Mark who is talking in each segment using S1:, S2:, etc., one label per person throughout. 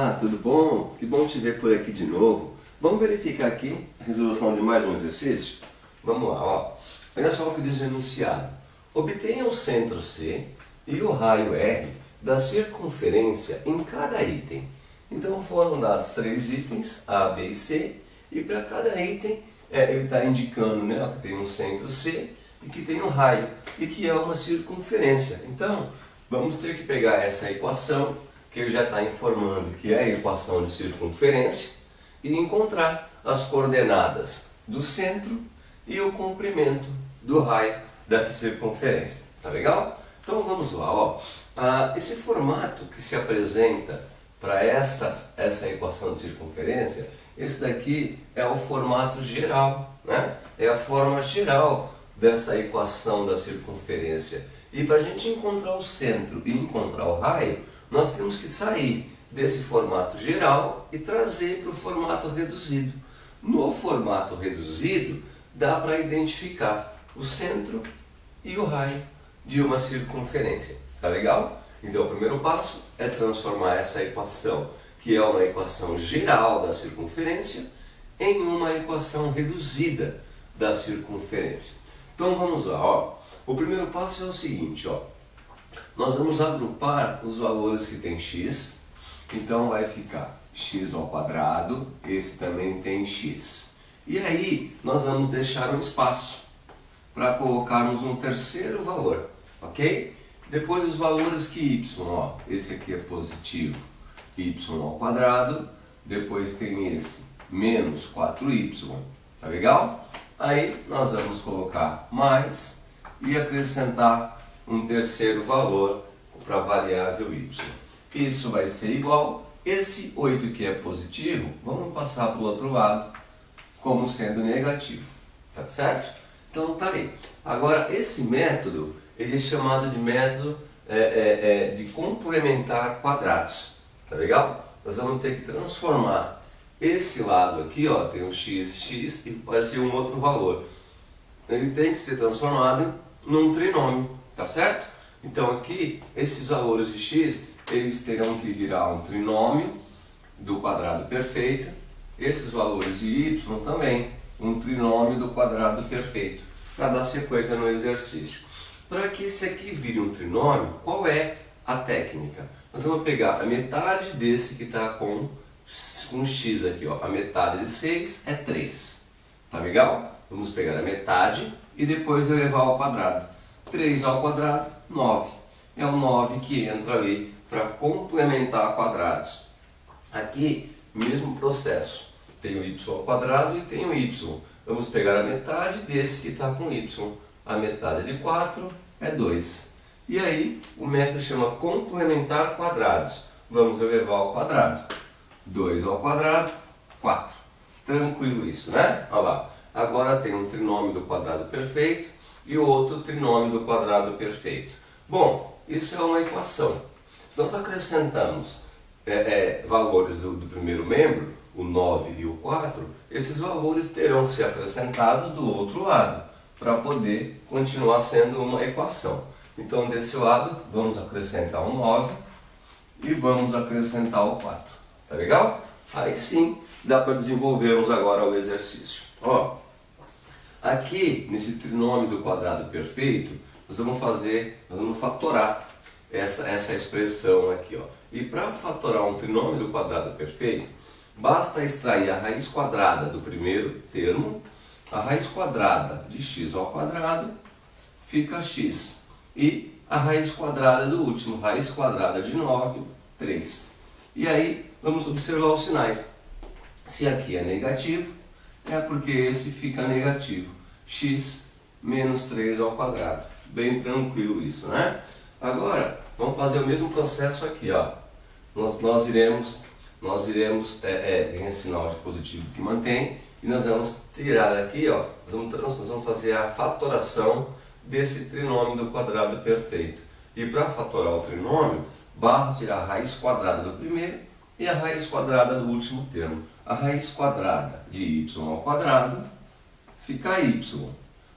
S1: Olá, tudo bom? Que bom te ver por aqui de novo. Vamos verificar aqui a resolução de mais um exercício? Vamos lá, ó. Olha só o que diz o enunciado. Obtenha o centro C e o raio R da circunferência em cada item. Então foram dados 3 itens, A, B e C, e para cada item ele está indicando, né, ó, que tem um centro C e que tem um raio e que é uma circunferência. Então vamos ter que pegar essa equação que ele já está informando que é a equação de circunferência e encontrar as coordenadas do centro e o comprimento do raio dessa circunferência. Tá legal? Então vamos lá, ó. Esse formato que se apresenta para essa equação de circunferência, esse daqui é o formato geral, né? É a forma geral dessa equação da circunferência. E para a gente encontrar o centro e encontrar o raio, nós temos que sair desse formato geral e trazer para o formato reduzido. No formato reduzido, dá para identificar o centro e o raio de uma circunferência. Tá legal? Então o primeiro passo é transformar essa equação, que é uma equação geral da circunferência, em uma equação reduzida da circunferência. Então vamos lá, ó. O primeiro passo é o seguinte, ó. Nós vamos agrupar os valores que tem x, então vai ficar x ao quadrado, esse também tem x. E aí nós vamos deixar um espaço para colocarmos um terceiro valor, ok? Depois os valores que y, ó, esse aqui é positivo, y ao quadrado, depois tem esse, menos 4y, tá legal? Aí nós vamos colocar mais e acrescentar um terceiro valor para a variável y. Isso vai ser igual, esse 8 que é positivo, vamos passar para o outro lado como sendo negativo, tá certo? Então tá aí. Agora esse método, ele é chamado de método de complementar quadrados, tá legal? Nós vamos ter que transformar esse lado aqui, ó, tem um x e vai ser um outro valor. Ele tem que ser transformado num trinômio, tá certo? Então aqui, esses valores de x, eles terão que virar um trinômio do quadrado perfeito. Esses valores de y também, um trinômio do quadrado perfeito, para dar sequência no exercício. Para que esse aqui vire um trinômio, qual é a técnica? Nós vamos pegar a metade desse que está com x aqui, ó. A metade de 6 é 3. Tá legal? Vamos pegar a metade e depois elevar ao quadrado. 3 ao quadrado, 9. É o 9 que entra ali para complementar quadrados. Aqui, mesmo processo. Tem o y ao quadrado e tem o y. Vamos pegar a metade desse que está com y. A metade de 4 é 2. E aí, o método chama complementar quadrados. Vamos elevar ao quadrado. 2 ao quadrado, 4. Tranquilo isso, né? Olha lá. Agora tem um trinômio do quadrado perfeito e outro trinômio do quadrado perfeito. Bom, isso é uma equação. Se nós acrescentamos valores do primeiro membro, o 9 e o 4, esses valores terão que ser acrescentados do outro lado, para poder continuar sendo uma equação. Então desse lado, vamos acrescentar o 9 e vamos acrescentar o 4. Tá legal? Aí sim, dá para desenvolvermos agora o exercício. Ó, aqui, nesse trinômio do quadrado perfeito, nós vamos fatorar essa expressão aqui, ó. E para fatorar um trinômio do quadrado perfeito, basta extrair a raiz quadrada do primeiro termo, a raiz quadrada de x ao quadrado fica x. E a raiz quadrada do último, raiz quadrada de 9, 3. E aí, vamos observar os sinais. Se aqui é negativo, é porque esse fica negativo. X menos 3 ao quadrado. Bem tranquilo isso, né? Agora, vamos fazer o mesmo processo aqui, ó. Nós iremos tem esse sinal de positivo que mantém, e nós vamos tirar daqui, ó, nós vamos fazer a fatoração desse trinômio do quadrado perfeito. E para fatorar o trinômio, basta tirar a raiz quadrada do primeiro e a raiz quadrada do último termo. A raiz quadrada de y ao quadrado fica y.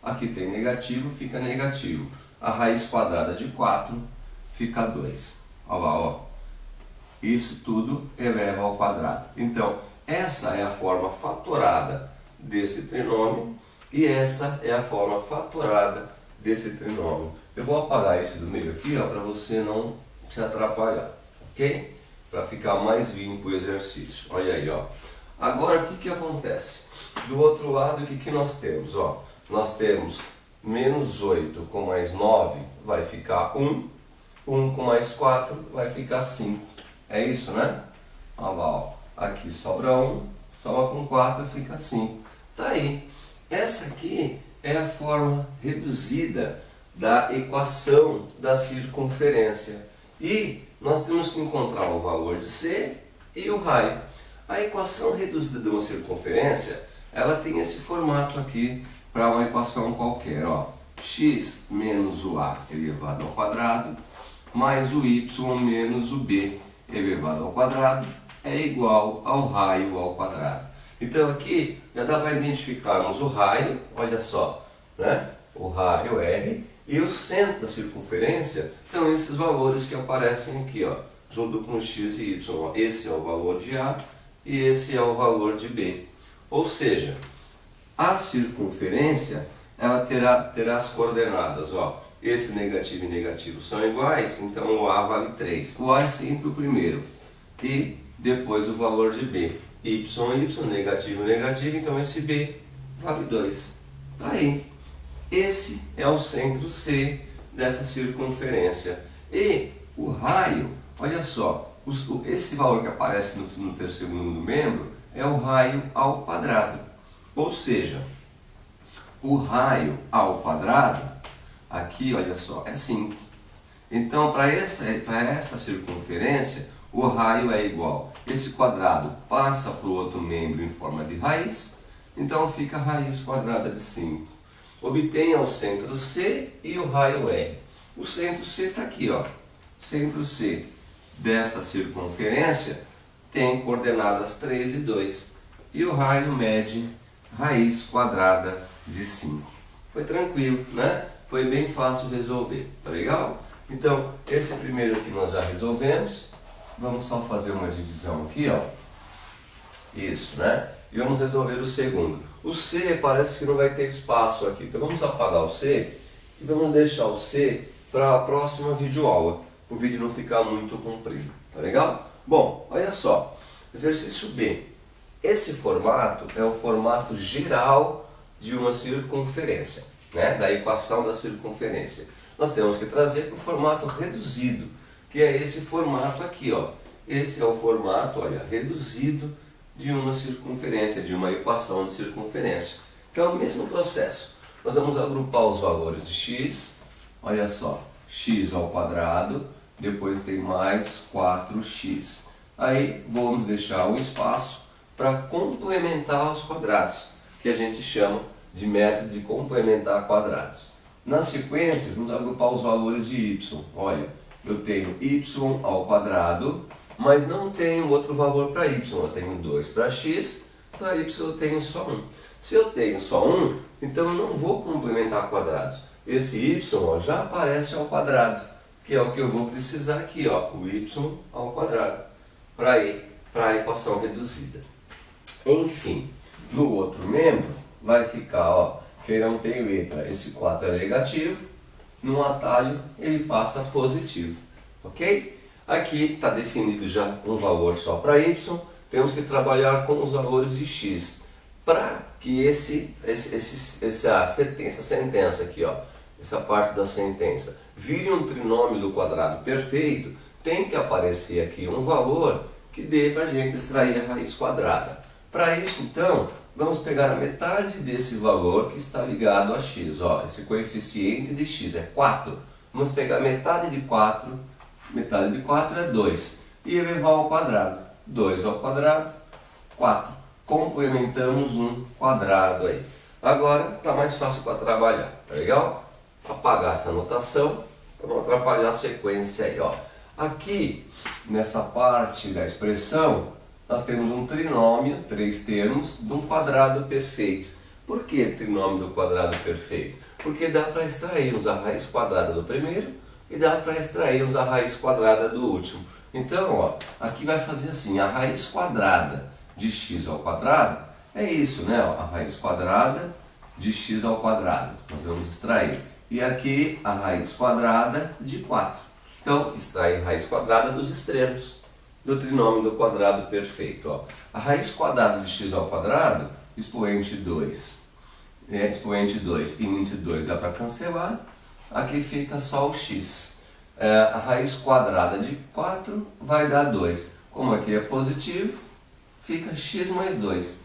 S1: Aqui tem negativo, fica negativo. A raiz quadrada de 4 fica 2. Olha lá, ó. Isso tudo eleva ao quadrado. Então, essa é a forma fatorada desse trinômio e essa é a forma fatorada desse trinômio. Eu vou apagar esse do meio aqui, para você não se atrapalhar, ok? Para ficar mais limpo o exercício. Olha aí, ó. Agora, o que acontece? Do outro lado, o que nós temos? Ó, nós temos menos 8 com mais 9 vai ficar 1. 1 com mais 4 vai ficar 5. É isso, né? Olha lá, ó. Aqui sobra 1, soma com 4 fica 5. Tá aí. Essa aqui é a forma reduzida da equação da circunferência. E nós temos que encontrar o valor de C e o raio. A equação reduzida de uma circunferência, ela tem esse formato aqui para uma equação qualquer. Ó. X menos o A elevado ao quadrado mais o Y menos o B elevado ao quadrado é igual ao raio ao quadrado. Então aqui já dá para identificarmos o raio, olha só, né? O raio R e o centro da circunferência são esses valores que aparecem aqui, ó, junto com x e y. Esse é o valor de A e esse é o valor de B. Ou seja, a circunferência ela terá as coordenadas, ó. Esse negativo e negativo são iguais, então o A vale 3. O A é sempre o primeiro. E depois o valor de B. Y, negativo, negativo, então esse B vale 2. Tá aí. Esse é o centro C dessa circunferência. E o raio, olha só, esse valor que aparece no terceiro membro é o raio ao quadrado. Ou seja, o raio ao quadrado, aqui olha só, é 5. Então para essa circunferência, o raio é igual. Esse quadrado passa para o outro membro em forma de raiz, então fica a raiz quadrada de 5. Obtenha o centro C e o raio R. O centro C está aqui, ó. Centro C dessa circunferência tem coordenadas 3 e 2. E o raio mede raiz quadrada de 5. Foi tranquilo, né? Foi bem fácil resolver, tá legal? Então, esse primeiro aqui nós já resolvemos. Vamos só fazer uma divisão aqui, ó. Isso, né? E vamos resolver o segundo. O C parece que não vai ter espaço aqui. Então vamos apagar o C e vamos deixar o C para a próxima videoaula. O vídeo não ficar muito comprido. Tá legal? Bom, olha só. Exercício B. Esse formato é o formato geral de uma circunferência, né? Da equação da circunferência. Nós temos que trazer para o formato reduzido, que é esse formato aqui, ó. Esse é o formato, olha, reduzido de uma circunferência, de uma equação de circunferência. Então, o mesmo processo. Nós vamos agrupar os valores de x, olha só, x ao quadrado, depois tem mais 4x. Aí, vamos deixar um espaço para complementar os quadrados, que a gente chama de método de complementar quadrados. Na sequência, vamos agrupar os valores de y. Olha, eu tenho y ao quadrado, mas não tenho outro valor para y. Eu tenho 2 para x, para y eu tenho só 1. Se eu tenho só 1, então eu não vou complementar quadrados. Esse y ó, já aparece ao quadrado, que é o que eu vou precisar aqui, ó, o y ao quadrado, para ir para a equação reduzida. Enfim, no outro membro vai ficar, ó, que não tem letra, esse 4 é negativo, no atalho ele passa positivo, ok? Aqui está definido já um valor só para y, temos que trabalhar com os valores de x, para que essa sentença aqui, ó, essa parte da sentença, vire um trinômio do quadrado perfeito, tem que aparecer aqui um valor que dê para a gente extrair a raiz quadrada. Para isso, então, vamos pegar a metade desse valor que está ligado a x. Ó, esse coeficiente de x é 4. Vamos pegar metade de 4 é 2. E elevar ao quadrado. 2 ao quadrado, 4. Complementamos um quadrado aí. Agora está mais fácil para trabalhar, tá legal? Apagar essa anotação para não atrapalhar a sequência aí, ó. Aqui, nessa parte da expressão, nós temos um trinômio, 3 termos, de um quadrado perfeito. Por que trinômio do quadrado perfeito? Porque dá para extrairmos a raiz quadrada do primeiro e dá para extrairmos a raiz quadrada do último. Então, ó, aqui vai fazer assim, a raiz quadrada de x ao quadrado é isso, né? Ó, a raiz quadrada de x ao quadrado, nós vamos extrair. E aqui a raiz quadrada de 4. Então, extrai a raiz quadrada dos extremos do trinômio do quadrado perfeito. Ó. A raiz quadrada de x ao quadrado, expoente 2. Expoente 2 e índice 2 dá para cancelar. Aqui fica só o x. A raiz quadrada de 4 vai dar 2. Como aqui é positivo, fica x mais 2.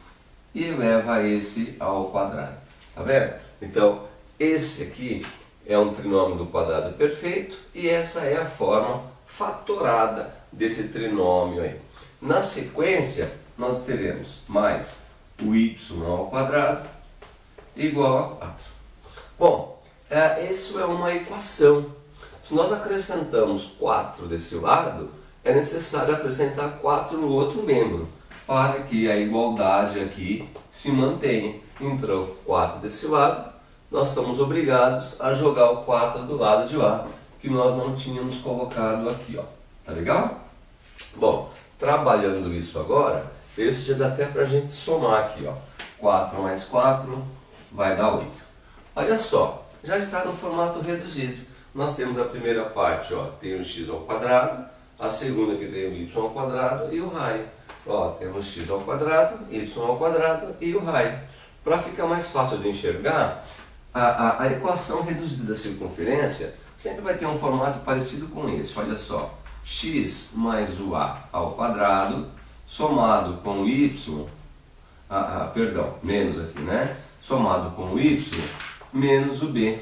S1: E eleva esse ao quadrado. Tá vendo? Então, esse aqui é um trinômio do quadrado perfeito e essa é a forma fatorada desse trinômio aí. Na sequência, nós teremos mais o y ao quadrado igual a 4. Bom, isso é uma equação. Se nós acrescentamos 4 desse lado, é necessário acrescentar 4 no outro membro, para que a igualdade aqui se mantenha. Entrou 4 desse lado, nós somos obrigados a jogar o 4 do lado de lá, que nós não tínhamos colocado aqui, ó. Tá legal? Bom, trabalhando isso agora, esse já dá até pra gente somar aqui, ó. 4 mais 4 vai dar 8. Olha só, já está no formato reduzido. Nós temos a primeira parte, ó, tem o x ao quadrado, a segunda que tem o y ao quadrado e o raio. Ó, temos x ao quadrado, y ao quadrado e o raio. Para ficar mais fácil de enxergar, a equação reduzida da circunferência sempre vai ter um formato parecido com esse. Olha só, x mais o a ao quadrado, somado com o y, menos aqui, né? Somado com o y, menos o b,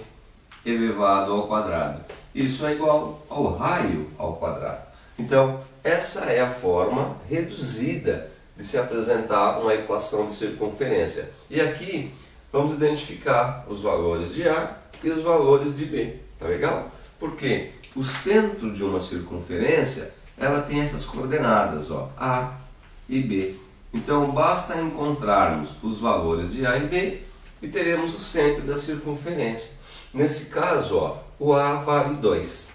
S1: elevado ao quadrado. Isso é igual ao raio ao quadrado. Então, essa é a forma reduzida de se apresentar uma equação de circunferência. E aqui vamos identificar os valores de A e os valores de B. Tá legal? Porque o centro de uma circunferência, ela tem essas coordenadas, ó, A e B. Então basta encontrarmos os valores de A e B e teremos o centro da circunferência. Nesse caso, ó, o A vale 2.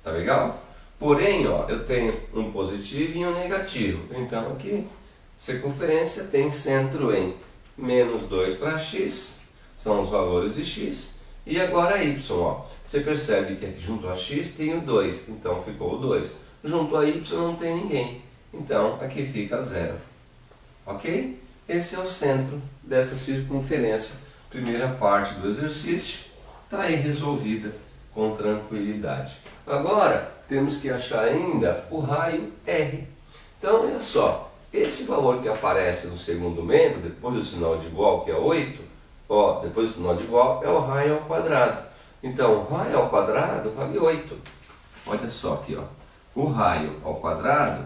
S1: Tá legal? Porém, ó, eu tenho um positivo e um negativo. Então aqui, circunferência tem centro em menos 2 para x, são os valores de x, e agora y, ó. Você percebe que aqui junto a x tem o 2, então ficou o 2. Junto a y não tem ninguém, então aqui fica 0. Ok? Esse é o centro dessa circunferência. Primeira parte do exercício está aí resolvida com tranquilidade. Agora temos que achar ainda o raio R. Então olha só, esse valor que aparece no segundo membro, depois do sinal de igual, que é 8, ó, depois do sinal de igual é o raio ao quadrado. Então o raio ao quadrado vale 8. Olha só aqui, ó. O raio ao quadrado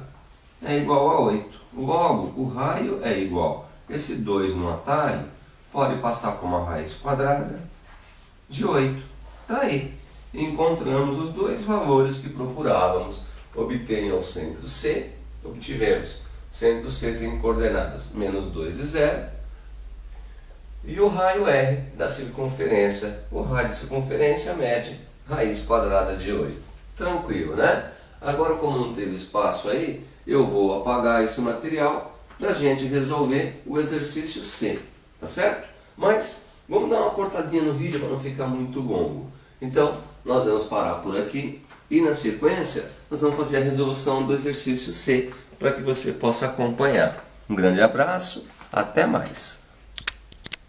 S1: é igual a 8. Logo, o raio é igual. Esse 2 no atalho pode passar como a raiz quadrada de 8. Tá aí. Encontramos os dois valores que procurávamos. Obtenha o centro C, obtivemos. Centro C tem coordenadas menos 2 e 0. E o raio R da circunferência. O raio de circunferência mede raiz quadrada de 8. Tranquilo, né? Agora, como não teve espaço aí, eu vou apagar esse material para a gente resolver o exercício C. Tá certo? Mas vamos dar uma cortadinha no vídeo para não ficar muito longo. Então, nós vamos parar por aqui e na sequência nós vamos fazer a resolução do exercício C para que você possa acompanhar. Um grande abraço, até mais!